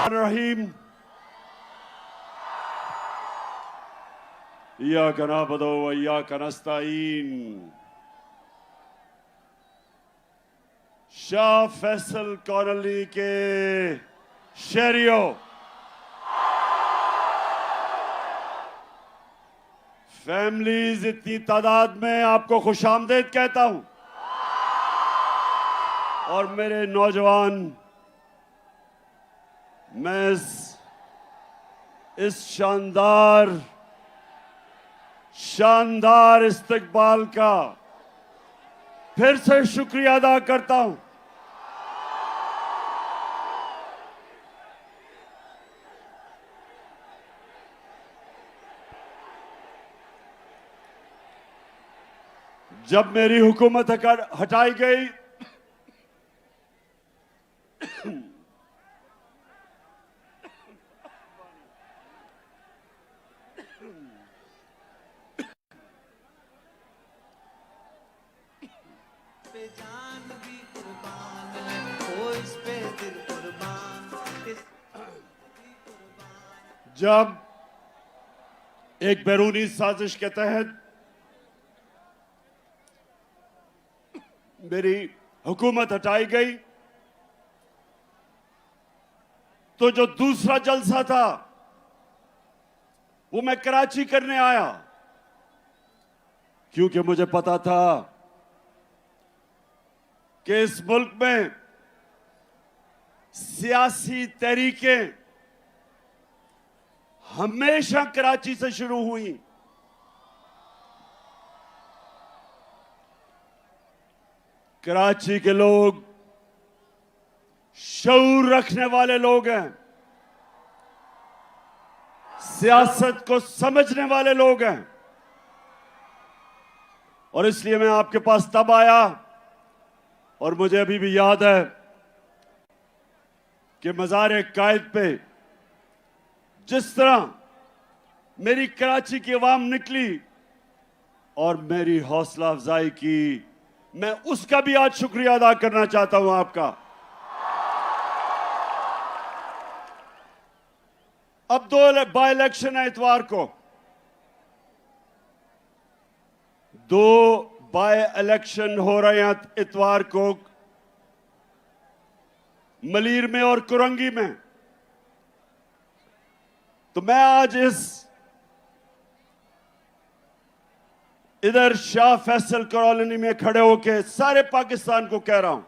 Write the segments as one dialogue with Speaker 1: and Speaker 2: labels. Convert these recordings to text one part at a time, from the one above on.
Speaker 1: रहीम इय्याका नअबुदु व इय्याका नस्तईन। शाह फैसल कॉलोनी के शहरियों, फैमिलीज, इतनी तादाद में आपको खुशामदीद कहता हूं। और मेरे नौजवान, मैं इस शानदार इस्तकबाल का फिर से शुक्रिया अदा करता हूं। जब मेरी हुकूमत हटाई गई जब एक बैरूनी साजिश के तहत मेरी हुकूमत हटाई गई, तो जो दूसरा जलसा था वो मैं कराची करने आया, क्योंकि मुझे पता था कि इस मुल्क में सियासी तहरीकें हमेशा कराची से शुरू हुई। कराची के लोग शऊर रखने वाले लोग हैं, सियासत को समझने वाले लोग हैं, और इसलिए मैं आपके पास तब आया। और मुझे अभी भी याद है कि मज़ार कायद पे जिस तरह मेरी कराची की आवाम निकली और मेरी हौसला अफजाई की, मैं उसका भी आज शुक्रिया अदा करना चाहता हूं आपका। अब 2 बाय इलेक्शन है इतवार को, 2 बाय इलेक्शन हो रहे हैं इतवार को, मलीर में और कुरंगी में। तो मैं आज इधर शाह फैसल कॉलोनी में खड़े होकर सारे पाकिस्तान को कह रहा हूं,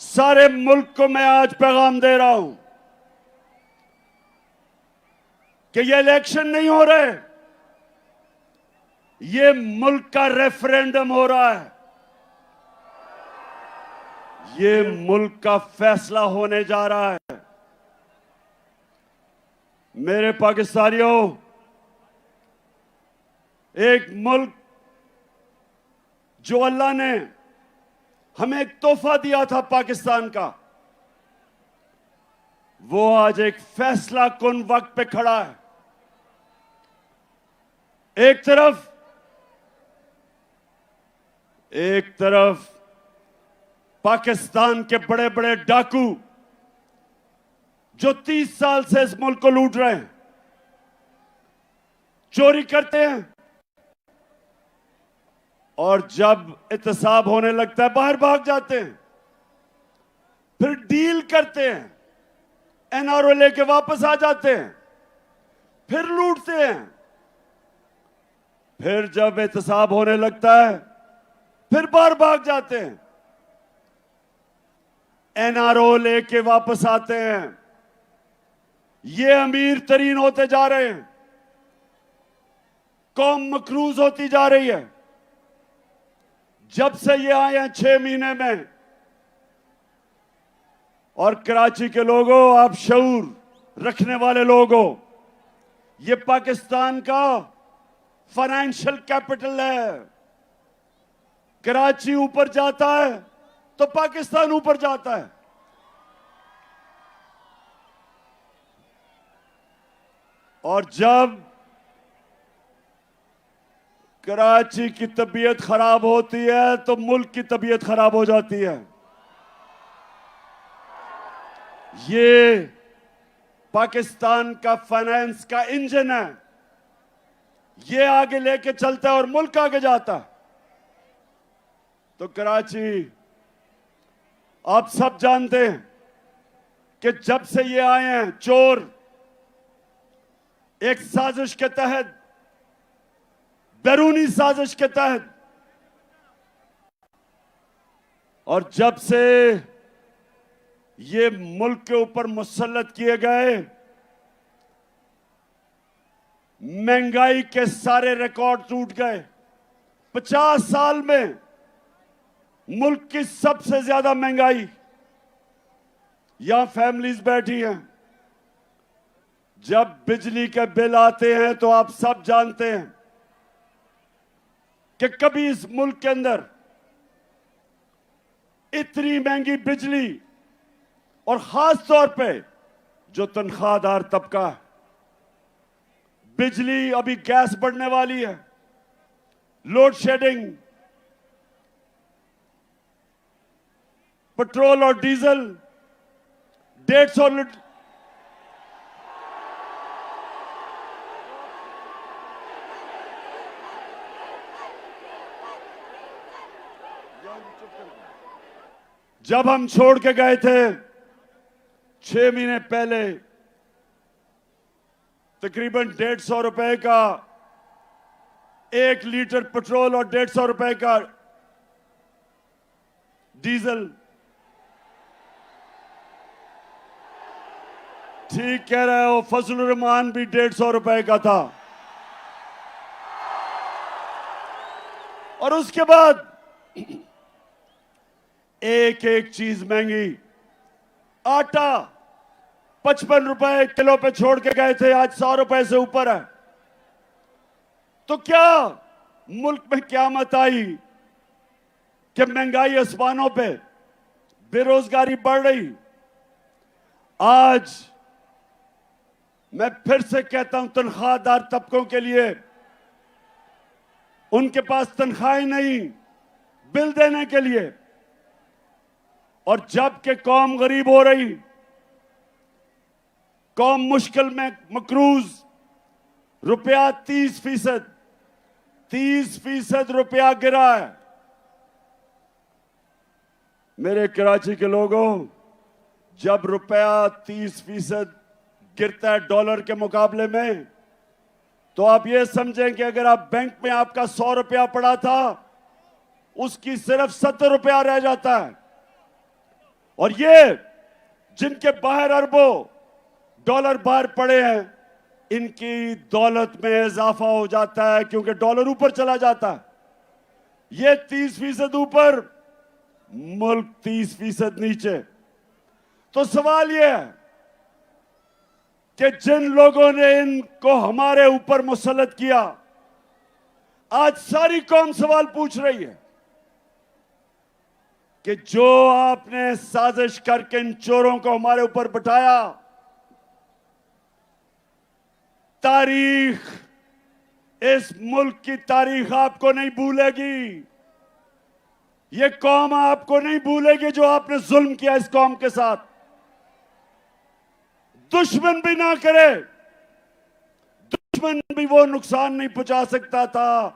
Speaker 1: सारे मुल्क को मैं आज पैगाम दे रहा हूं कि ये इलेक्शन नहीं हो रहे, ये मुल्क का रेफरेंडम हो रहा है। ये मुल्क का फैसला होने जा रहा है। मेरे पाकिस्तानियों, एक मुल्क जो अल्लाह ने हमें एक तोहफा दिया था पाकिस्तान का, वो आज एक फैसला कुन वक्त पे खड़ा है। एक तरफ पाकिस्तान के बड़े बड़े डाकू जो 30 साल से इस मुल्क को लूट रहे हैं, चोरी करते हैं, और जब एहतसाब होने लगता है बाहर भाग जाते हैं, फिर डील करते हैं, एनआरओ लेके वापस आ जाते हैं, फिर लूटते हैं, फिर जब एहतसाब होने लगता है फिर बाहर भाग जाते हैं, एनआरओ लेके वापस आते हैं। ये अमीर तरीन होते जा रहे हैं, कौम मकरूज होती जा रही है। जब से ये आए हैं 6 महीने में, और कराची के लोगों, आप शऊर रखने वाले लोगों, ये पाकिस्तान का फाइनेंशियल कैपिटल है। कराची ऊपर जाता है तो पाकिस्तान ऊपर जाता है। और जब कराची की तबीयत खराब होती है तो मुल्क की तबीयत खराब हो जाती है। ये पाकिस्तान का फाइनेंस का इंजन है। ये आगे लेके चलता है और मुल्क आगे जाता है। तो कराची, आप सब जानते हैं कि जब से ये आए हैं चोर, एक साजिश के तहत, बैरूनी साजिश के तहत, और जब से ये मुल्क के ऊपर मुसल्लत किए गए, महंगाई के सारे रिकॉर्ड टूट गए। 50 साल में मुल्क की सबसे ज्यादा महंगाई। यहां फैमिलीज बैठी हैं, जब बिजली के बिल आते हैं तो आप सब जानते हैं कि कभी इस मुल्क के अंदर इतनी महंगी बिजली, और खास तौर पे जो तनख्वाहदार तबका है, बिजली, अभी गैस बढ़ने वाली है, लोड शेडिंग, पेट्रोल और डीजल 150 जब हम छोड़ के गए थे 6 महीने पहले, तकरीबन 150 रुपए का 1 लीटर पेट्रोल और 150 रुपए का डीजल। ठीक कह रहे हो, फजलुर रहमान भी 150 रुपए का था। और उसके बाद एक एक चीज महंगी। आटा 55 रुपए किलो पे छोड़ के गए थे, आज 100 रुपए से ऊपर है। तो क्या मुल्क में क़यामत आई कि महंगाई आसमानों पे, बेरोजगारी बढ़ रही। आज मैं फिर से कहता हूं, तनख्वाहदार तबकों के लिए, उनके पास तनख्वाहें नहीं बिल देने के लिए, और जबकि कौम गरीब हो रही, कौम मुश्किल में मकरूज, रुपया 30% रुपया गिरा है। मेरे कराची के लोगों, जब रुपया 30% गिरता है डॉलर के मुकाबले में, तो आप ये समझें कि अगर आप बैंक में आपका 100 रुपया पड़ा था, उसकी सिर्फ 70 रुपया रह जाता है। और ये जिनके बाहर अरबों डॉलर बाहर पड़े हैं, इनकी दौलत में इजाफा हो जाता है, क्योंकि डॉलर ऊपर चला जाता है। ये 30% ऊपर, मुल्क 30% नीचे। तो सवाल यह है कि जिन लोगों ने इनको हमारे ऊपर मुसल्लत किया, आज सारी कौम सवाल पूछ रही है कि जो आपने साजिश करके इन चोरों को हमारे ऊपर बिठाया, तारीख, इस मुल्क की तारीख आपको नहीं भूलेगी। ये कौम आपको नहीं भूलेगी जो आपने जुल्म किया इस कौम के साथ। दुश्मन भी ना करे, दुश्मन भी वो नुकसान नहीं पहुंचा सकता था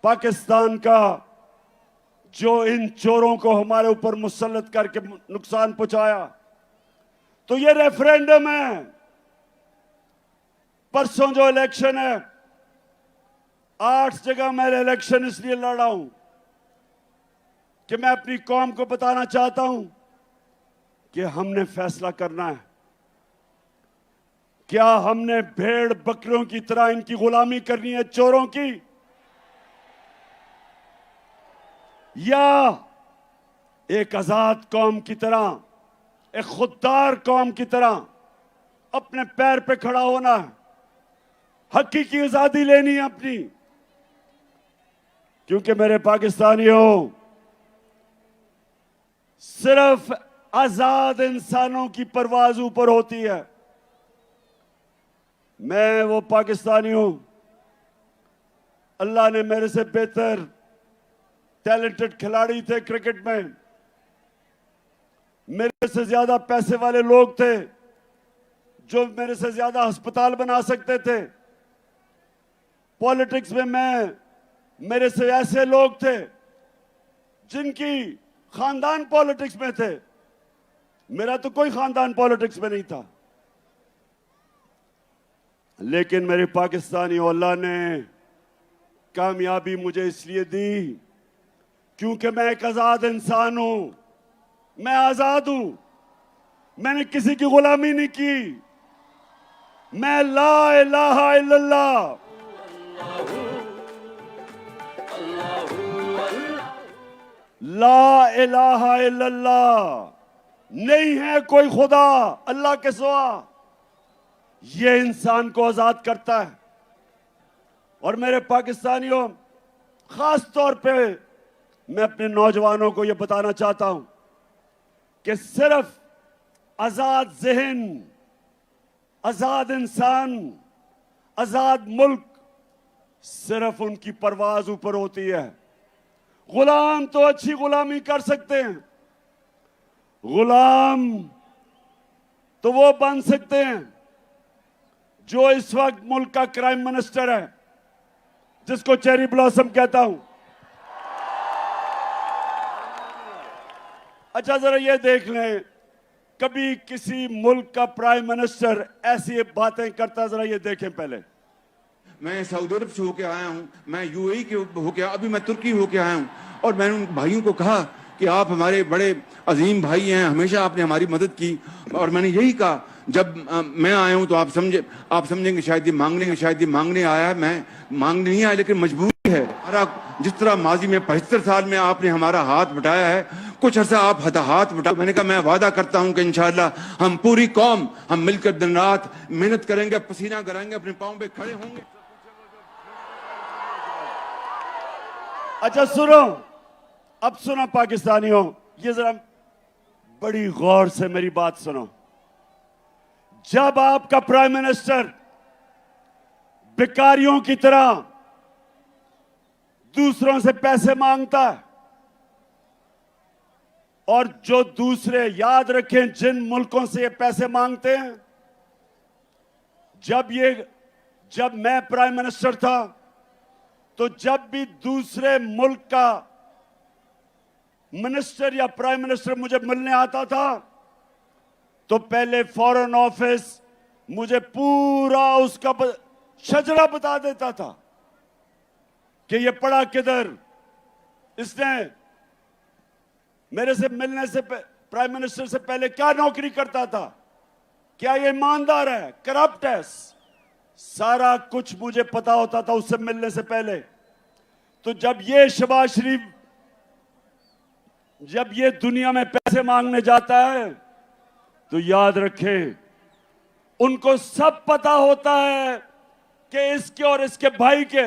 Speaker 1: पाकिस्तान का, जो इन चोरों को हमारे ऊपर मुसल्लत करके नुकसान पहुंचाया। तो ये रेफरेंडम है, परसों जो इलेक्शन है, 8 जगह मैं इलेक्शन इसलिए लड़ा हूं कि मैं अपनी कौम को बताना चाहता हूं कि हमने फैसला करना है। क्या हमने भेड़ बकरियों की तरह इनकी गुलामी करनी है, चोरों की, या एक आजाद कौम की तरह, एक खुददार कौम की तरह अपने पैर पे खड़ा होना है, हकीकी आजादी लेनी है अपनी। क्योंकि मेरे पाकिस्तानियों, सिर्फ आजाद इंसानों की परवाज ऊपर होती है। मैं वो पाकिस्तानी हूं, अल्लाह ने मेरे से बेहतर टैलेंटेड खिलाड़ी थे क्रिकेट में, मेरे से ज्यादा पैसे वाले लोग थे जो मेरे से ज्यादा अस्पताल बना सकते थे। पॉलिटिक्स में मेरे से ऐसे लोग थे जिनकी खानदान पॉलिटिक्स में थे। मेरा तो कोई खानदान पॉलिटिक्स में नहीं था, लेकिन मेरे पाकिस्तानी अल्लाह ने कामयाबी मुझे इसलिए दी क्योंकि मैं एक आजाद इंसान हूं। मैं आजाद हूं, मैंने किसी की गुलामी नहीं की। मैं ला इलाहा इल्लल्लाह, ला इलाहा इल्लल्लाह, नहीं है कोई खुदा अल्लाह के सिवा। ये इंसान को आजाद करता है। और मेरे पाकिस्तानियों, खास तौर पे मैं अपने नौजवानों को यह बताना चाहता हूं कि सिर्फ आजाद ज़हन, आजाद इंसान, आजाद मुल्क, सिर्फ उनकी परवाज ऊपर होती है। गुलाम तो अच्छी गुलामी कर सकते हैं, गुलाम तो वो बन सकते हैं जो इस वक्त मुल्क का क्राइम मिनिस्टर है, जिसको चेरी ब्लॉसम कहता हूं। अच्छा, जरा ये देख लें, कभी किसी मुल्क का प्राइम मिनिस्टर ऐसी बातें करता, जरा ये देखें पहले।
Speaker 2: मैं सऊदी अरब से होके आया हूँ, मैं यूएई के होके, अभी मैं तुर्की होके आया हूँ, और मैंने उन भाइयों को कहा कि आप हमारे बड़े अजीम भाई हैं, हमेशा आपने हमारी मदद की। और मैंने यही कहा, जब मैं आया हूँ तो आप समझेंगे शायद ये मांगने आया है। मैं मांगने नहीं आया, लेकिन मजबूरी है। जिस तरह माजी में 75 साल में आपने हमारा हाथ बटाया है, कुछ अर्सा आप हाथ बटा। मैंने कहा मैं वादा करता हूं कि इंशाअल्लाह हम पूरी कौम हम मिलकर दिन रात मेहनत करेंगे, पसीना कराएंगे, अपने पांव पे खड़े होंगे।
Speaker 1: अच्छा सुनो, अब सुनो पाकिस्तानियों, ये जरा बड़ी गौर से मेरी बात सुनो। जब आपका प्राइम मिनिस्टर भिखारियों की तरह दूसरों से पैसे मांगता है, और जो दूसरे, याद रखें, जिन मुल्कों से ये पैसे मांगते हैं, जब मैं प्राइम मिनिस्टर था, तो जब भी दूसरे मुल्क का मिनिस्टर या प्राइम मिनिस्टर मुझे मिलने आता था, तो पहले फॉरेन ऑफिस मुझे पूरा उसका शजरा बता देता था कि ये पढ़ा किधर, इसने मेरे से मिलने से, प्राइम मिनिस्टर से पहले क्या नौकरी करता था, क्या ये ईमानदार है, करप्ट है, सारा कुछ मुझे पता होता था उससे मिलने से पहले। तो जब ये शहबाज शरीफ, जब ये दुनिया में पैसे मांगने जाता है, तो याद रखें, उनको सब पता होता है कि इसके और इसके भाई के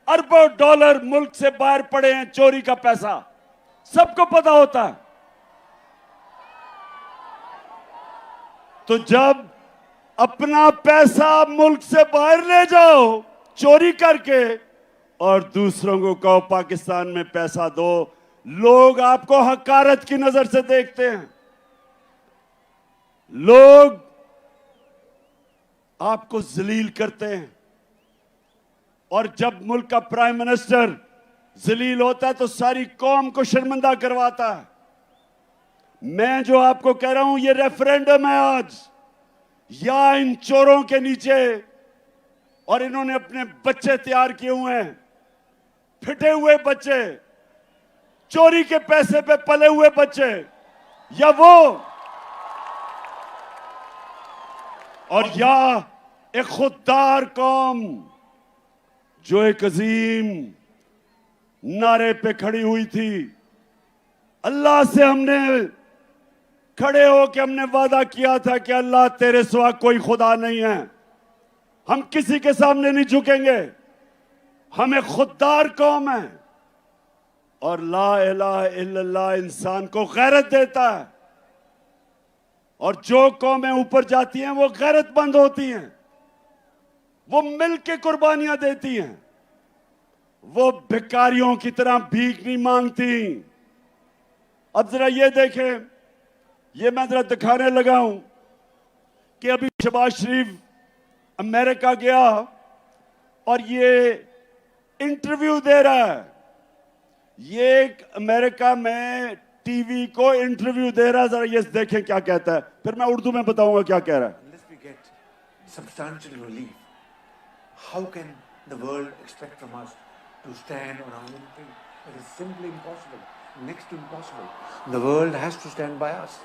Speaker 1: अरबों डॉलर मुल्क से बाहर पड़े हैं, चोरी का पैसा, सबको पता होता है। तो जब अपना पैसा मुल्क से बाहर ले जाओ चोरी करके, और दूसरों को कहो पाकिस्तान में पैसा दो, लोग आपको हकारत की नजर से देखते हैं, लोग आपको जलील करते हैं। और जब मुल्क का प्राइम मिनिस्टर जलील होता है तो सारी कौम को शर्मिंदा करवाता है। मैं जो आपको कह रहा हूं, ये रेफरेंडम है आज, या इन चोरों के नीचे, और इन्होंने अपने बच्चे तैयार किए हुए हैं, फिटे हुए बच्चे, चोरी के पैसे पे पले हुए बच्चे, या वो, और या एक खुददार कौम जो एक अजीम नारे पे खड़ी हुई थी। अल्लाह से हमने खड़े होकर हमने वादा किया था कि अल्लाह तेरे सिवा कोई खुदा नहीं है, हम किसी के सामने नहीं झुकेंगे, हम एक खुददार कौम है। और ला इलाहा इल्लल्लाह इंसान को गैरत देता है, और जो कौमें ऊपर जाती हैं वो गैरतमंद होती हैं, वो मिल के कुर्बानियां देती हैं, वो भिखारियों की तरह भीख नहीं मांगती। अब जरा ये देखें, ये मैं जरा दिखाने लगा हूं कि अभी शहबाज शरीफ अमेरिका गया और ये इंटरव्यू दे रहा है। ये अमेरिका में टीवी को इंटरव्यू दे रहा है, जरा ये देखें क्या कहता है, फिर मैं उर्दू में बताऊंगा क्या कह रहा है।
Speaker 3: Unless we get substantial relief, how can the world expect from us to stand on our own feet? It is simply impossible, next to impossible. The world has to stand by us.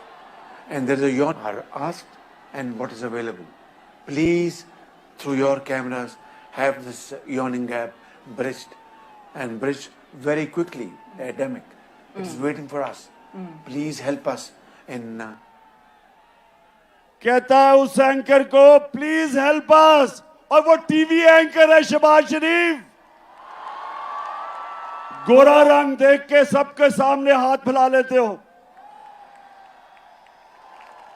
Speaker 3: And there is a yawn are asked and what is available. Please, through your cameras, have this yawning gap bridged and bridged very quickly. The epidemic. It's waiting for us. Please help us in
Speaker 1: कहता है उस anchor को please help us, और वो TV anchor है शहबाज शरीफ। गोरा रंग देख के सबके सामने हाथ फैला लेते हो।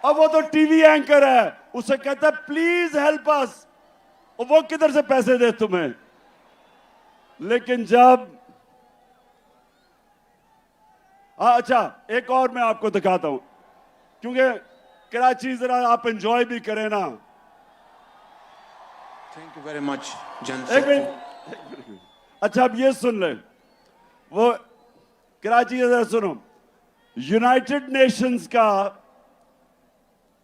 Speaker 1: अब वो तो टीवी एंकर है, उसे कहता है प्लीज हेल्प अस, और वो किधर से पैसे दे तुम्हें। लेकिन जब अच्छा एक और मैं आपको दिखाता हूं, क्योंकि कराची जरा आप एंजॉय भी करें ना।
Speaker 2: Thank you very much, Jan
Speaker 1: एक
Speaker 2: Secretary.
Speaker 1: मिनट, अच्छा अब ये सुन ले, वो कराची जरा सुनो। यूनाइटेड नेशंस का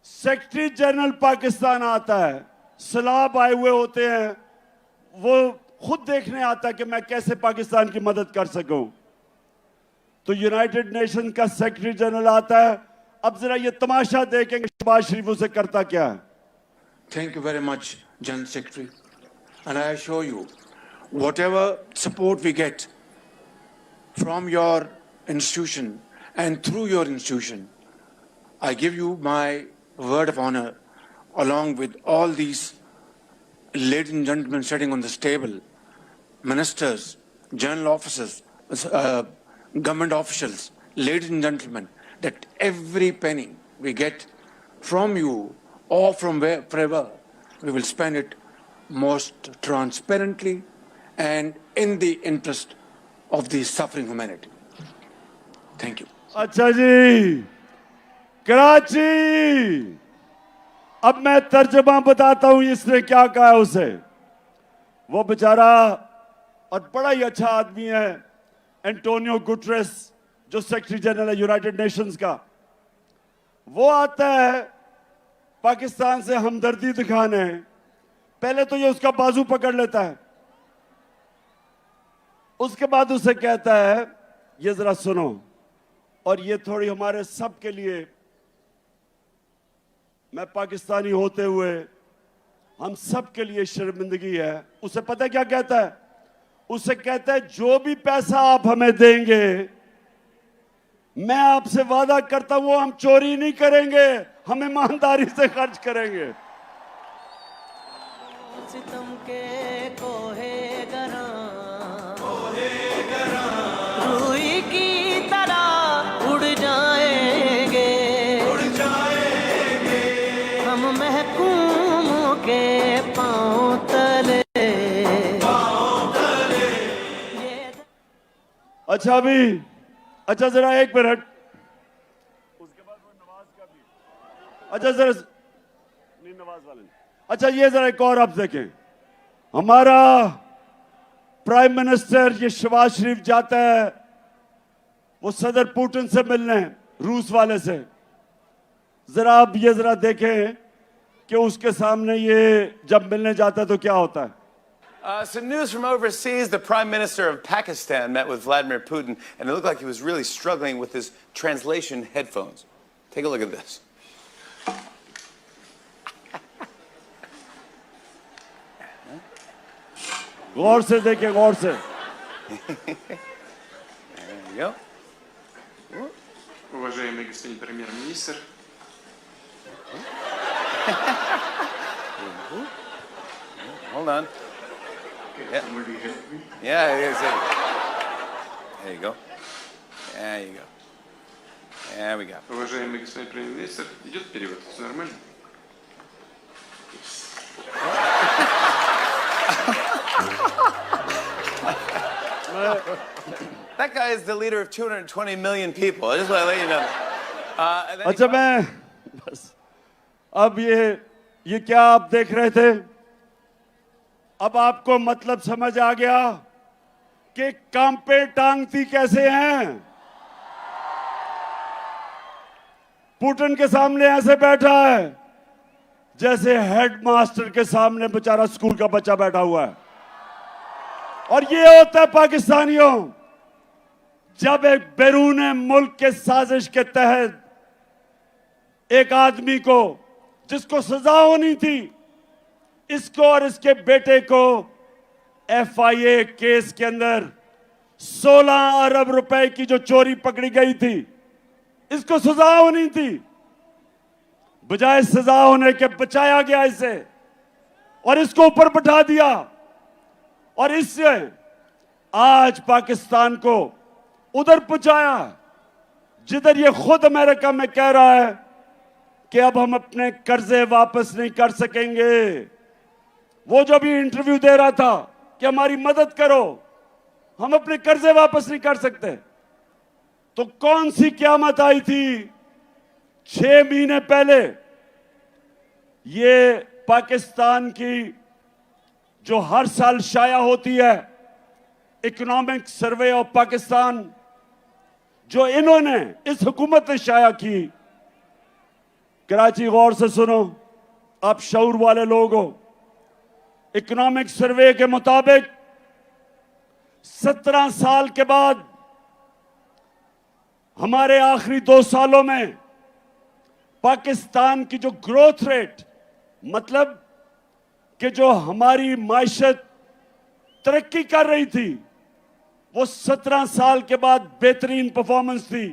Speaker 1: सेक्रेटरी जनरल पाकिस्तान आता है, सलाब आए हुए होते हैं, वो खुद देखने आता है कि मैं कैसे पाकिस्तान की मदद कर सकूं। तो यूनाइटेड नेशन का सेक्रेटरी जनरल आता है। अब जरा ये तमाशा देखेंगे शहबाज शरीफ उसे करता क्या है।
Speaker 2: Thank you very much, General Secretary. And I assure you, whatever support we get from your institution and through your institution, I give you my word of honor, along with all these ladies and gentlemen sitting on this table, ministers, general officers, government officials, ladies and gentlemen, that every penny we get from you or from wherever, we will spend it most transparently and in the interest of the suffering humanity. Thank you.
Speaker 1: अच्छा जी, कराची, अब मैं तर्जमा बताता हूं इसने क्या कहा उसे। वो बेचारा और बड़ा ही अच्छा आदमी है एंटोनियो गुटरेस, जो सेक्रेटरी जनरल है यूनाइटेड नेशंस का। वो आता है पाकिस्तान से हमदर्दी दिखाने, पहले तो ये उसका बाजू पकड़ लेता है, उसके बाद उसे कहता है ये जरा सुनो, और ये थोड़ी हमारे सब के लिए, मैं पाकिस्तानी होते हुए हम सब के लिए शर्मिंदगी है। उसे पता है क्या कहता है? उसे कहता है जो भी पैसा आप हमें देंगे, मैं आपसे वादा करता हूं वो हम चोरी नहीं करेंगे, हम ईमानदारी से खर्च करेंगे।
Speaker 4: सितम के कोहे गरा रूई की तरह उड़ जाएंगे हम महकूमों के पांव तले।
Speaker 1: अच्छा अभी, अच्छा जरा एक मिनट, उसके बाद वो नवाज का भी, अच्छा जरा नहीं नवाज वाले, अच्छा ये जरा एक और आप देखें, हमारा प्राइम मिनिस्टर ये शहबाज शरीफ जाता है वो सदर पुतिन से मिलने, रूस वाले से। जरा आप ये जरा देखें कि उसके सामने ये जब मिलने जाता है तो क्या होता है।
Speaker 5: Some news from overseas. The Prime Minister of Pakistan met with Vladimir Putin, and it looked like he was really struggling with his translation headphones. Take a look at this.
Speaker 1: गौर से देखें, गौर से।
Speaker 5: There you go.
Speaker 6: Уважаемый господин премьер-министр,
Speaker 5: Hold on. Yeah.
Speaker 6: somebody help me?
Speaker 5: Yeah, there you go. There you go. There we go.
Speaker 6: Уважаемый господин премьер-министр, идет перевод? Все нормально?
Speaker 5: That guy is the leader of 220 million people. I just want to let you know. And then he
Speaker 1: अच्छा, मैं बस अब ये क्या आप देख रहे थे? अब आपको मतलब समझ आ गया कि कांपे टांगती कैसे हैं। पुतिन के सामने ऐसे बैठा है जैसे हेडमास्टर के सामने बेचारा स्कूल का बच्चा बैठा हुआ है। और ये होता है पाकिस्तानियों, जब एक बैरून मुल्क के साजिश के तहत एक आदमी को, जिसको सजा होनी थी, इसको और इसके बेटे को FIA केस के अंदर 16 अरब रुपए की जो चोरी पकड़ी गई थी, इसको सजा होनी थी। बजाय सजा होने के बचाया गया इसे और इसको ऊपर बैठा दिया। और इससे आज पाकिस्तान को उधर पहुंचाया जिधर ये खुद अमेरिका में कह रहा है कि अब हम अपने कर्जे वापस नहीं कर सकेंगे। वो जो भी इंटरव्यू दे रहा था कि हमारी मदद करो, हम अपने कर्जे वापस नहीं कर सकते। तो कौन सी क़यामत आई थी 6 महीने पहले? ये पाकिस्तान की जो हर साल शाया होती है इकोनॉमिक सर्वे ऑफ पाकिस्तान, जो इन्होंने, इस हुकूमत ने शाया की। कराची गौर से सुनो, आप शऊर वाले लोग हो। इकोनॉमिक सर्वे के मुताबिक 17 साल के बाद हमारे आखिरी 2 सालों में पाकिस्तान की जो ग्रोथ रेट, मतलब कि जो हमारी माइशत तरक्की कर रही थी, वो 17 साल के बाद बेहतरीन परफॉर्मेंस थी।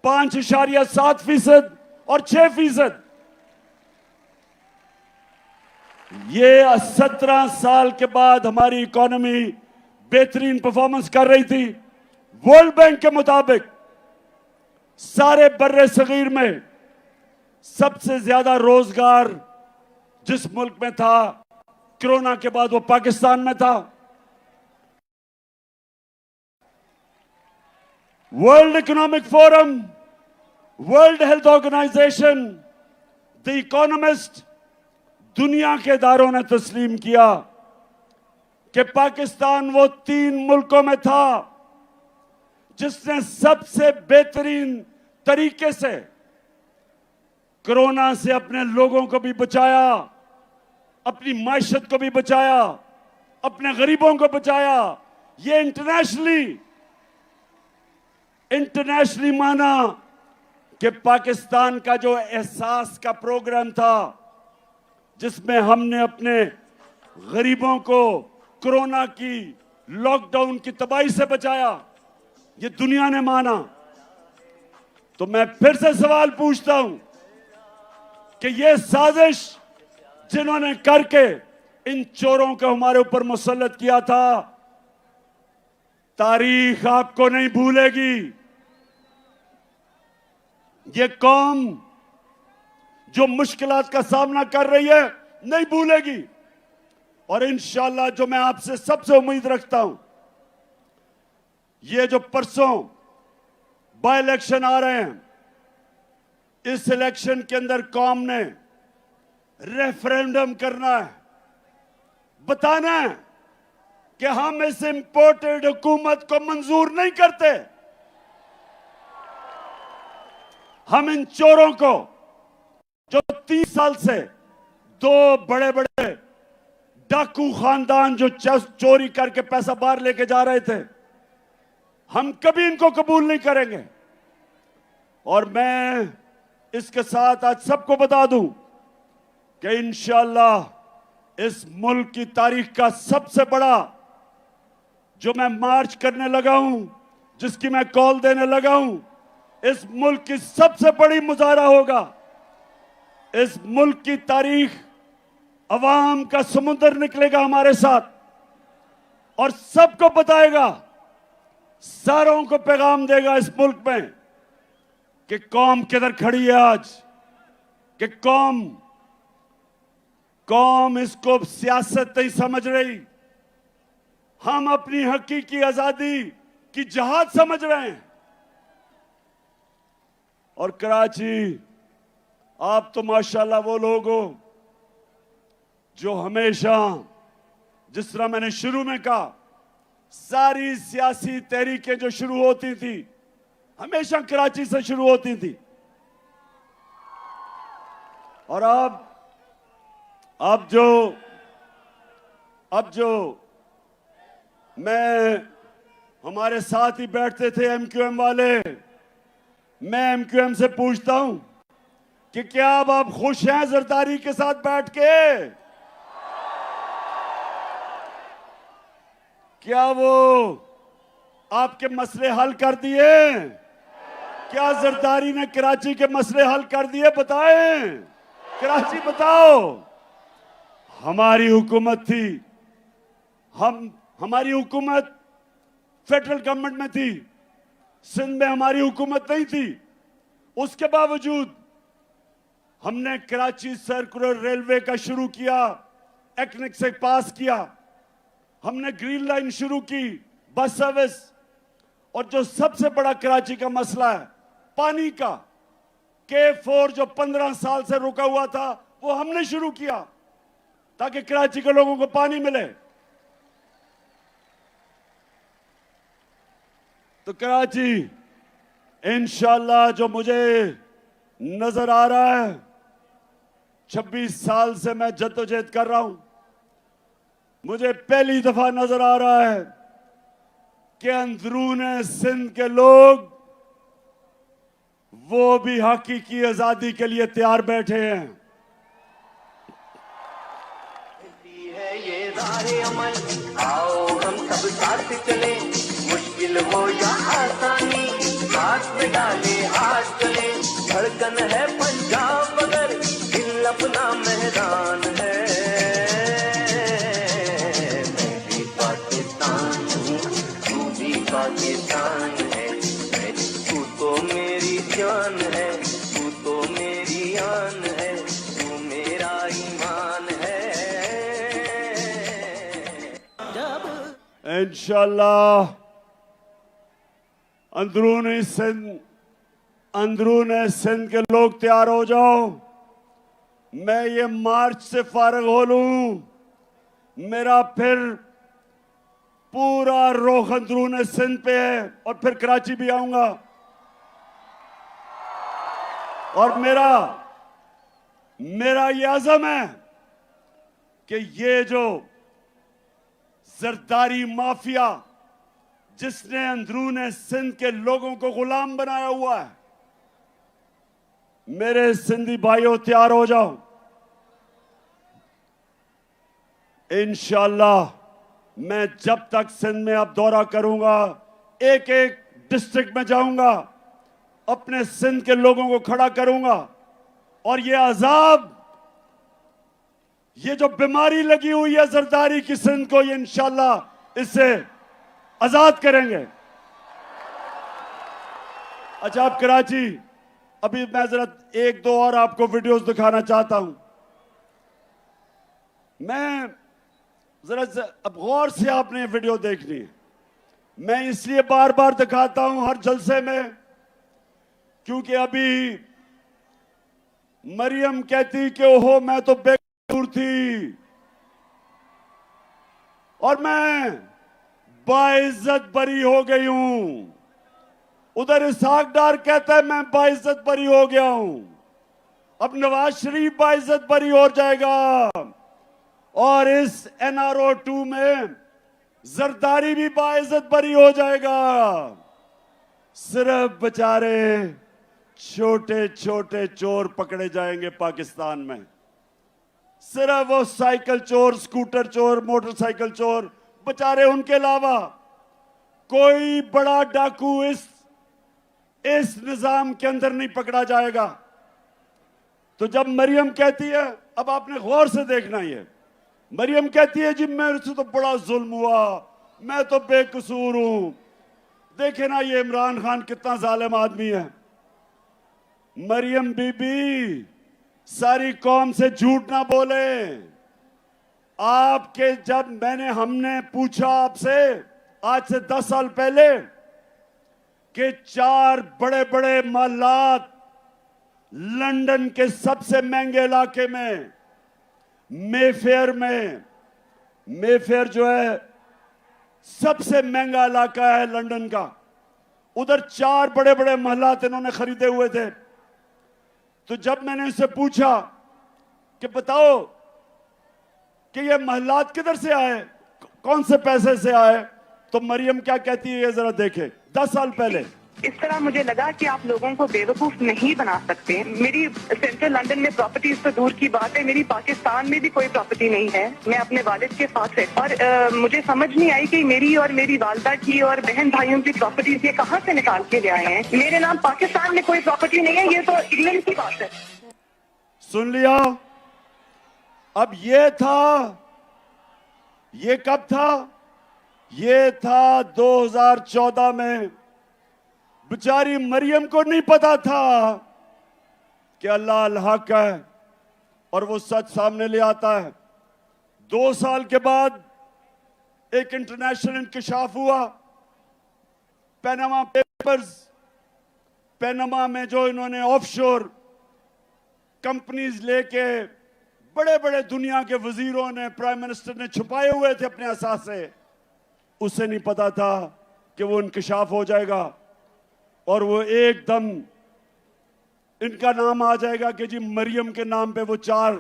Speaker 1: 5.7% और 6%। ये 17 साल के बाद हमारी इकोनॉमी बेहतरीन परफॉर्मेंस कर रही थी। वर्ल्ड बैंक के मुताबिक सारे बर्रे सगीर में सबसे ज्यादा रोजगार जिस मुल्क में था कोरोना के बाद, वो पाकिस्तान में था। World Economic Forum, World Health Organization, the Economist, दुनिया के इदारों ने तस्लीम किया कि पाकिस्तान वो 3 मुल्कों में था जिसने सबसे बेहतरीन तरीके से कोरोना से अपने लोगों को भी बचाया, अपनी माइशत को भी बचाया, अपने गरीबों को बचाया। ये इंटरनेशनली माना कि पाकिस्तान का जो एहसास का प्रोग्राम था, जिसमें हमने अपने गरीबों को कोरोना की लॉकडाउन की तबाही से बचाया, ये दुनिया ने माना। तो मैं फिर से सवाल पूछता हूं कि ये साजिश जिन्होंने करके इन चोरों को हमारे ऊपर मुसल्लत किया था, तारीख आपको नहीं भूलेगी। ये कौम जो मुश्किलात का सामना कर रही है नहीं भूलेगी। और इंशाअल्लाह जो मैं आपसे सबसे उम्मीद रखता हूं, ये जो परसों बाय इलेक्शन आ रहे हैं, इस इलेक्शन के अंदर कौम ने रेफरेंडम करना है, बताना है कि हम इस इंपोर्टेड हुकूमत को मंजूर नहीं करते। हम इन चोरों को, जो 30 साल से 2 बड़े बड़े डाकू खानदान जो चोरी करके पैसा बाहर लेके जा रहे थे, हम कभी इनको कबूल नहीं करेंगे। और मैं इसके साथ आज सबको बता दूं कि इंशाअल्लाह इस मुल्क की तारीख का सबसे बड़ा जो मैं मार्च करने लगा हूं, जिसकी मैं कॉल देने लगा हूं, इस मुल्क की सबसे बड़ी मुजाहरा होगा। इस मुल्क की तारीख, अवाम का समुद्र निकलेगा हमारे साथ और सबको बताएगा, सारों को पैगाम देगा इस मुल्क में कि कौम किधर खड़ी है आज, कि कौम इसको सियासत नहीं समझ रही, हम अपनी हकीकी आजादी की जहाद समझ रहे हैं। और कराची, आप तो माशाल्लाह वो लोग हो जो हमेशा, जिस तरह मैंने शुरू में कहा, सारी सियासी तहरीकें जो शुरू होती थी हमेशा कराची से शुरू होती थी। और अब जो मैं, हमारे साथ ही बैठते थे एमक्यूएम वाले, मैं एमक्यूएम से पूछता हूं कि क्या अब आप खुश हैं जरदारी के साथ बैठ के? क्या वो आपके मसले हल कर दिए? क्या जरदारी ने कराची के मसले हल कर दिए? बताएं, कराची बताओ। हमारी हुकूमत थी, हमारी हुकूमत फेडरल गवर्नमेंट में थी, सिंध में हमारी हुकूमत नहीं थी। उसके बावजूद हमने कराची सर्कुलर रेलवे का शुरू किया, एक्निक से पास किया, हमने ग्रीन लाइन शुरू की, बस सर्विस। और जो सबसे बड़ा कराची का मसला है पानी का, K4 जो 15 साल से रुका हुआ था, वो हमने शुरू किया ताकि कराची के लोगों को पानी मिले। तो कराची इंशाल्लाह, जो मुझे नजर आ रहा है, 26 साल से मैं जद्दोजहद कर रहा हूं, मुझे पहली दफा नजर आ रहा है कि अंदरून सिंध के लोग वो भी हकीकी आजादी के लिए तैयार बैठे हैं।
Speaker 4: है ये राहे अमल, आओ हम सब साथ चले, मुश्किल हो या आसानी, साथ में डाले हाथ चले। धड़कन है पंजाब मगर दिल अपना मैदान है। मैं भी पाकिस्तान हूँ, तू भी पाकिस्तान है। तू तो मेरी जान है, तू तो मेरी आन है, तू मेरा ईमान है।
Speaker 1: इंशाल्लाह अंदरून सिंध के लोग तैयार हो जाओ। मैं ये मार्च से फारग हो लूं, मेरा फिर पूरा रुख अंदरून सिंध पे है, और फिर कराची भी आऊंगा। और मेरा ये अज़म है कि ये जो जरदारी माफिया जिसने अंदरून सिंध के लोगों को गुलाम बनाया हुआ है, मेरे सिंधी भाइयों तैयार हो जाओ। इंशाल्लाह मैं जब तक सिंध में अब दौरा करूंगा, एक एक डिस्ट्रिक्ट में जाऊंगा, अपने सिंध के लोगों को खड़ा करूंगा, और ये अजाब, ये जो बीमारी लगी हुई है जरदारी की सिंध को, ये इंशाल्लाह इससे आजाद करेंगे। अच्छा, आप कराची, अभी मैं जरा एक दो और आपको वीडियोस दिखाना चाहता हूं। मैं जरा अब गौर से आपने वीडियो देखनी है। मैं इसलिए बार बार दिखाता हूं हर जलसे में, क्योंकि अभी मरियम कहती कि ओहो मैं तो बेकसूर थी, और मैं बाइज्जत बरी हो गई हूं। उधर इसहाक डार कहता है मैं बाइज्जत बरी हो गया हूं। अब नवाज शरीफ बाइज्जत बरी हो जाएगा, और इस NRO 2 में जरदारी भी बाइज्जत बरी हो जाएगा। सिर्फ बेचारे छोटे छोटे चोर पकड़े जाएंगे पाकिस्तान में। सिर्फ वो साइकिल चोर, स्कूटर चोर, मोटरसाइकिल चोर, बेचारे, उनके अलावा कोई बड़ा डाकू इस निजाम के अंदर नहीं पकड़ा जाएगा। तो जब मरियम कहती है, अब आपने गौर से देखना, ये मरियम कहती है जी मेरे से तो बड़ा जुल्म हुआ, मैं तो बेकसूर हूं। देखे ना ये इमरान खान कितना जालिम आदमी है। मरियम बीबी, सारी कौम से झूठ ना बोले। आपके जब हमने पूछा आपसे आज से 10 साल पहले कि 4 बड़े बड़े महलात लंदन के सबसे महंगे इलाके में, मेफेयर में, मेफेयर जो है सबसे महंगा इलाका है लंदन का, उधर 4 बड़े बड़े महलात इन्होंने खरीदे हुए थे। तो जब मैंने इनसे पूछा कि बताओ कि ये महलात किधर से आए, कौन से पैसे से आए, तो मरियम क्या कहती है ये जरा देखें। 10 साल पहले
Speaker 7: इस तरह मुझे लगा कि आप लोगों को बेवकूफ नहीं बना सकते। मेरी सेंट्रल लंदन में प्रॉपर्टीज तो दूर की बात है, मेरी पाकिस्तान में भी कोई प्रॉपर्टी नहीं है। मैं अपने वालिद के साथ है और मुझे समझ नहीं आई कि मेरी और मेरी वालदा की और बहन भाइयों की प्रॉपर्टीज ये कहाँ से निकाल के ले आए हैं। मेरे नाम पाकिस्तान में कोई प्रॉपर्टी नहीं है, ये तो इंग्लैंड की बात है।
Speaker 1: सुन लिया। अब ये कब था? ये था 2014 में। बेचारी मरियम को नहीं पता था कि अल्लाह अल हक है और वो सच सामने ले आता है। 2 साल के बाद एक इंटरनेशनल इंकशाफ हुआ, पैनामा पेपर्स। पैनामा में जो इन्होंने ऑफशोर कंपनीज लेके बड़े बड़े दुनिया के वजीरों ने, प्राइम मिनिस्टर ने छुपाए हुए थे अपने असासे, उसे नहीं पता था कि वो इंकशाफ हो जाएगा और वो एकदम इनका नाम आ जाएगा कि जी मरियम के नाम पे वो 4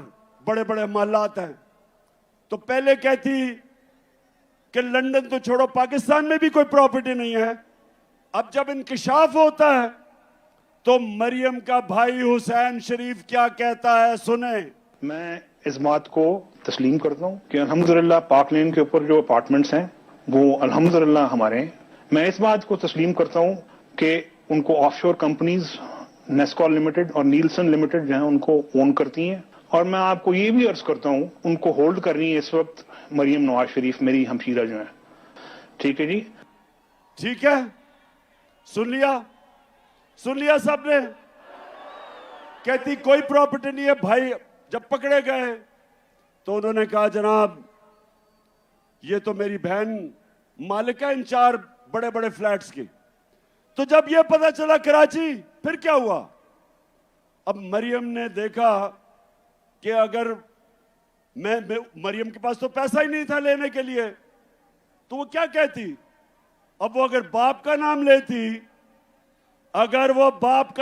Speaker 1: बड़े बड़े महलात हैं। तो पहले कहती कि लंदन तो छोड़ो, पाकिस्तान में भी कोई प्रॉपर्टी नहीं है। अब जब इंकशाफ होता है तो मरियम का भाई हुसैन शरीफ क्या कहता है, सुने।
Speaker 8: मैं इस बात को तस्लीम करता हूँ कि अल्हम्दुलिल्लाह पाक लेन के ऊपर जो अपार्टमेंट्स हैं वो अल्हम्दुलिल्लाह हमारे हैं। मैं इस बात को तस्लीम करता हूँ कि उनको ऑफशोर कंपनीज नेस्कॉल लिमिटेड और नीलसन लिमिटेड जो है उनको ओन करती हैं। और मैं आपको ये भी अर्ज करता हूँ उनको होल्ड कर रही है इस वक्त मरियम नवाज शरीफ, मेरी हमशीरा जो है। ठीक है जी,
Speaker 1: ठीक है, सुन लिया सबने। कहती कोई प्रॉपर्टी नहीं है। भाई जब पकड़े गए तो उन्होंने कहा जनाब ये तो मेरी बहन मालिक है इन 4 बड़े बड़े फ्लैट्स की। तो जब ये पता चला कराची, फिर क्या हुआ? अब मरियम ने देखा कि अगर मरियम के पास तो पैसा ही नहीं था लेने के लिए, तो वो क्या कहती? अब वो अगर बाप का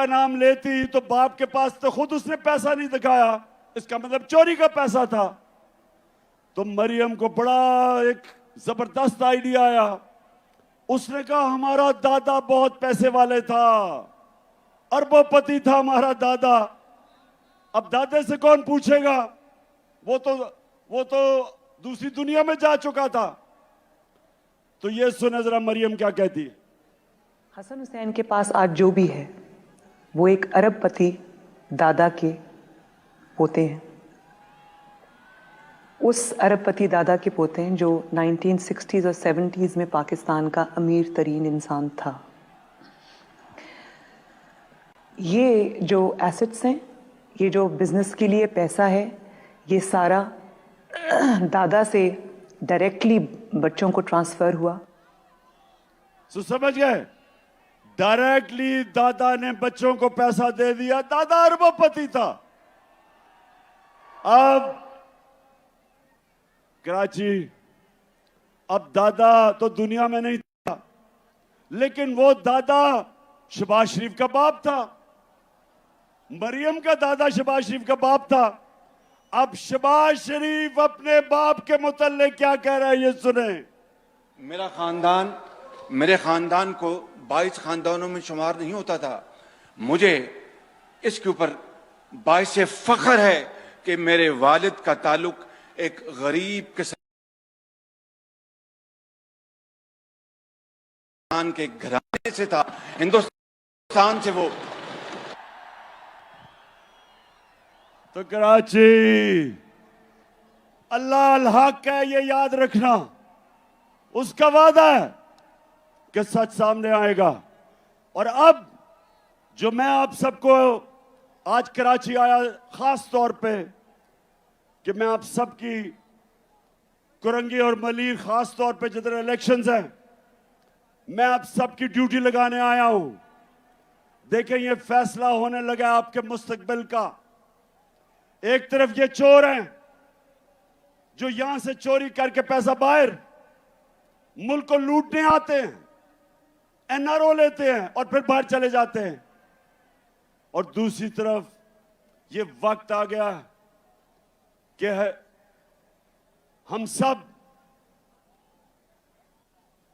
Speaker 1: नाम लेती तो बाप के पास तो खुद उसने पैसा नहीं दिखाया, इसका मतलब चोरी का पैसा था। तो मरियम को बड़ा एक जबरदस्त आइडिया आया। उसने कहा हमारा दादा बहुत पैसे वाले था, अरबोपति था हमारा दादा। अब दादे से कौन पूछेगा, वो तो दूसरी दुनिया में जा चुका था। तो ये सुने जरा मरियम क्या कहती है।
Speaker 9: हसन हुसैन के पास आज जो भी है वो एक अरबपति दादा के पोते हैं। उस अरबपति दादा के पोते हैं जो 1960s और 70s में पाकिस्तान का अमीर तरीन इंसान था। ये जो एसेट्स हैं, ये जो बिजनेस के लिए पैसा है, ये सारा दादा से डायरेक्टली बच्चों को ट्रांसफर हुआ।
Speaker 1: तो समझ गए, डायरेक्टली दादा ने बच्चों को पैसा दे दिया। दादा अरबपति था। अब कराची, अब दादा तो दुनिया में नहीं था, लेकिन वो दादा शहबाज शरीफ का बाप था। मरियम का दादा शहबाज शरीफ का बाप था। अब शहबाज शरीफ अपने बाप के मुतल्लिक क्या कह रहा है, ये सुने।
Speaker 2: मेरे खानदान को 22 खानदानों में शुमार नहीं होता था। मुझे इसके ऊपर बाइस से फख्र है कि मेरे वालिद का ताल्लुक एक गरीब किसान के घराने से था, हिंदुस्तान से। वो
Speaker 1: तो कराची अल्लाह अल हक है, ये याद रखना। उसका वादा है कि सच सामने आएगा। और अब जो मैं आप सबको आज कराची आया खास तौर पे कि मैं आप सबकी कुरंगी और मलीर, खास तौर पे जिधर इलेक्शंस हैं, मैं आप सबकी ड्यूटी लगाने आया हूं। देखें ये फैसला होने लगा आपके मुस्तकबिल का। एक तरफ ये चोर हैं जो यहां से चोरी करके पैसा बाहर मुल्क को लूटने आते हैं, एनआरओ लेते हैं और फिर बाहर चले जाते हैं। और दूसरी तरफ ये वक्त आ गया कि हम सब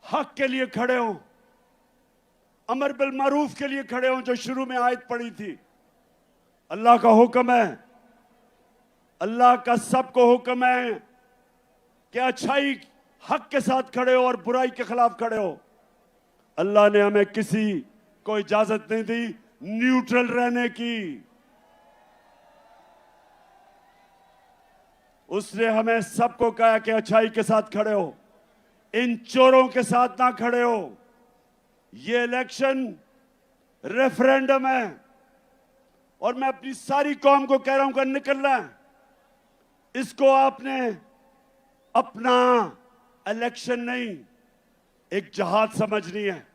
Speaker 1: हक के लिए खड़े हों, अमर बिल मारूफ के लिए खड़े हों, जो शुरू में आयत पड़ी थी। अल्लाह का हुक्म है, अल्लाह का सबको हुक्म है कि अच्छाई हक के साथ खड़े हो और बुराई के खिलाफ खड़े हो। अल्लाह ने हमें किसी को इजाजत नहीं दी न्यूट्रल रहने की। उसने हमें सबको कहा कि अच्छाई के साथ खड़े हो, इन चोरों के साथ ना खड़े हो। ये इलेक्शन रेफरेंडम है और मैं अपनी सारी कौम को कह रहा हूं कि निकलना है। इसको आपने अपना इलेक्शन नहीं, एक जहाद समझनी है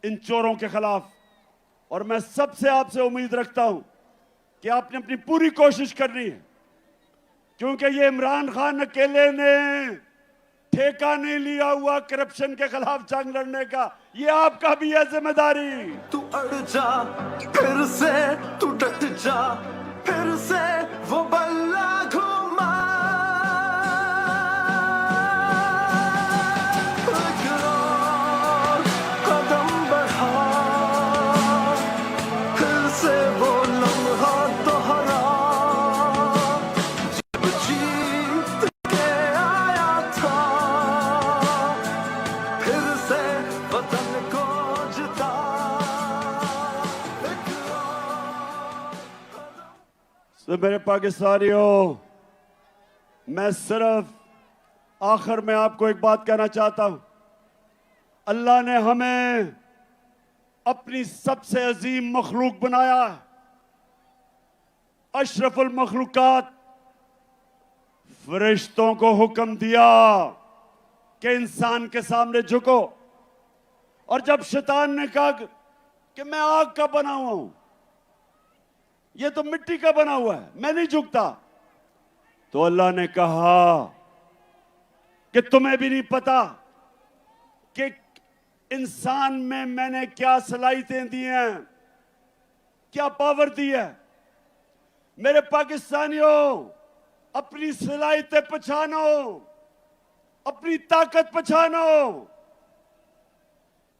Speaker 1: इन चोरों के खिलाफ। और मैं सबसे आपसे उम्मीद रखता हूं कि आपने अपनी पूरी कोशिश करनी है, क्योंकि ये इमरान खान अकेले ने ठेका नहीं लिया हुआ करप्शन के खिलाफ जंग लड़ने का, ये आपका भी है जिम्मेदारी।
Speaker 4: तू अड़ जा फिर से, तू डट जा फिर से, वो बल्ला घुमा। कदम बढ़ा फिर से, वो लम्हा दोहरा जब जीत के आया था, फिर से वतन को जिता।
Speaker 1: तो मेरे पाकिस्तानियों, मैं सिर्फ आखिर में आपको एक बात कहना चाहता हूं। अल्लाह ने हमें अपनी सबसे अजीम मखलूक बनाया, अशरफुल मखलूकात। फरिश्तों को हुक्म दिया कि इंसान के सामने झुको, और जब शैतान ने कहा कि मैं आग का बना हुआ हूं, ये तो मिट्टी का बना हुआ है, मैं नहीं झुकता, तो अल्लाह ने कहा कि तुम्हें भी नहीं पता कि इंसान में मैंने क्या सलाहियतें दी हैं, क्या पावर दी है। मेरे पाकिस्तानियों, अपनी सलाहियतें पहचानो, अपनी ताकत पहचानो।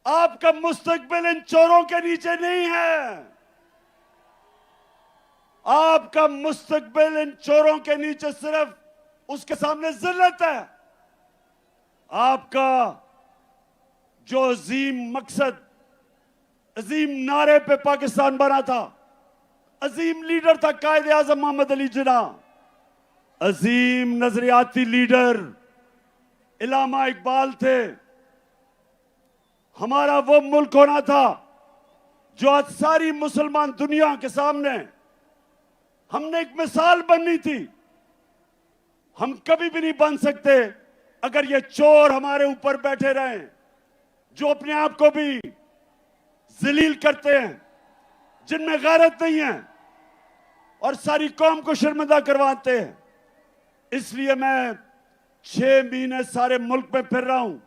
Speaker 1: आपका मुस्तकबिल इन चोरों के नीचे नहीं है। आपका मुस्तकबिल इन चोरों के नीचे सिर्फ उसके सामने जिल्लत है। आपका जो अजीम मकसद, अजीम नारे पे पाकिस्तान बना था, अजीम लीडर था कायदे आजम मोहम्मद अली जिन्ना, अजीम नजरियाती लीडर इलामा इकबाल थे। हमारा वो मुल्क होना था जो आज सारी मुसलमान दुनिया के सामने हमने एक मिसाल बननी थी। हम कभी भी नहीं बन सकते अगर ये चोर हमारे ऊपर बैठे रहें, जो अपने आप को भी जलील करते हैं, जिनमें गैरत नहीं है और सारी कौम को शर्मिंदा करवाते हैं। इसलिए मैं 6 महीने सारे मुल्क में फिर रहा हूं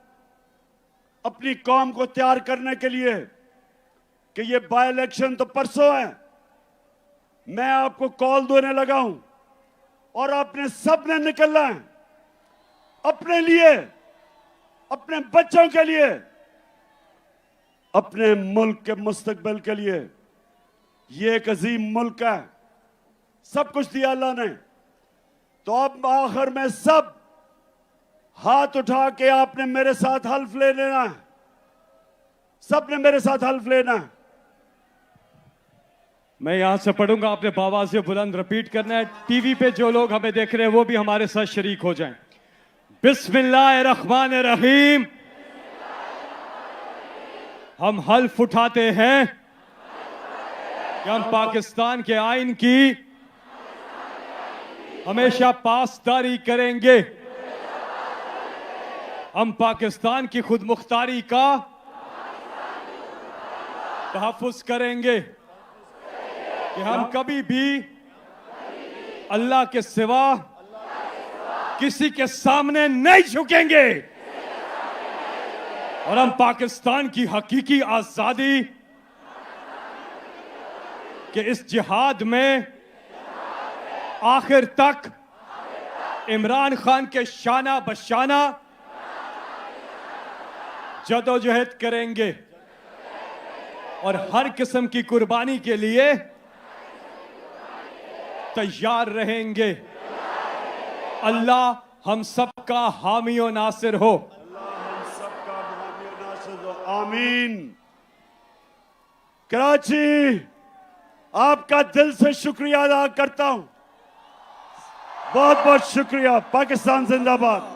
Speaker 1: अपनी कौम को तैयार करने के लिए कि ये बाय इलेक्शन तो परसों है। मैं आपको कॉल देने लगा हूं और आपने सब ने निकलना है अपने लिए, अपने बच्चों के लिए, अपने मुल्क के मुस्तकबिल के लिए। ये एक अजीम मुल्क है, सब कुछ दिया अल्लाह ने। तो अब आखिर में सब हाथ उठा के आपने मेरे साथ हल्फ ले लेना है, सबने मेरे साथ हल्फ लेना है।
Speaker 10: मैं यहां से पढ़ूंगा, आपने आवाज से बुलंद रिपीट करना है। टीवी पे जो लोग हमें देख रहे हैं वो भी हमारे साथ शरीक हो जाएं। बिस्मिल्लाहिर्रहमानिर्रहीम। हम हल्फ उठाते हैं कि हम पाकिस्तान के आइन की हमेशा पासदारी करेंगे। हम पाकिस्तान की खुद मुख्तारी का तहफ़्फ़ुज़ करेंगे। कि हम कभी भी अल्लाह के सिवा किसी के सामने नहीं झुकेंगे और हम पाकिस्तान की हकीकी आजादी के इस जिहाद में आखिर तक इमरान खान के शाना बशाना जदोजहद करेंगे और हर किस्म की कुर्बानी के लिए तैयार रहेंगे। अल्लाह हम सबका हामी और नासिर हो।
Speaker 1: आमीन। कराची, आपका दिल से शुक्रिया अदा करता हूं। बहुत बहुत शुक्रिया। पाकिस्तान जिंदाबाद।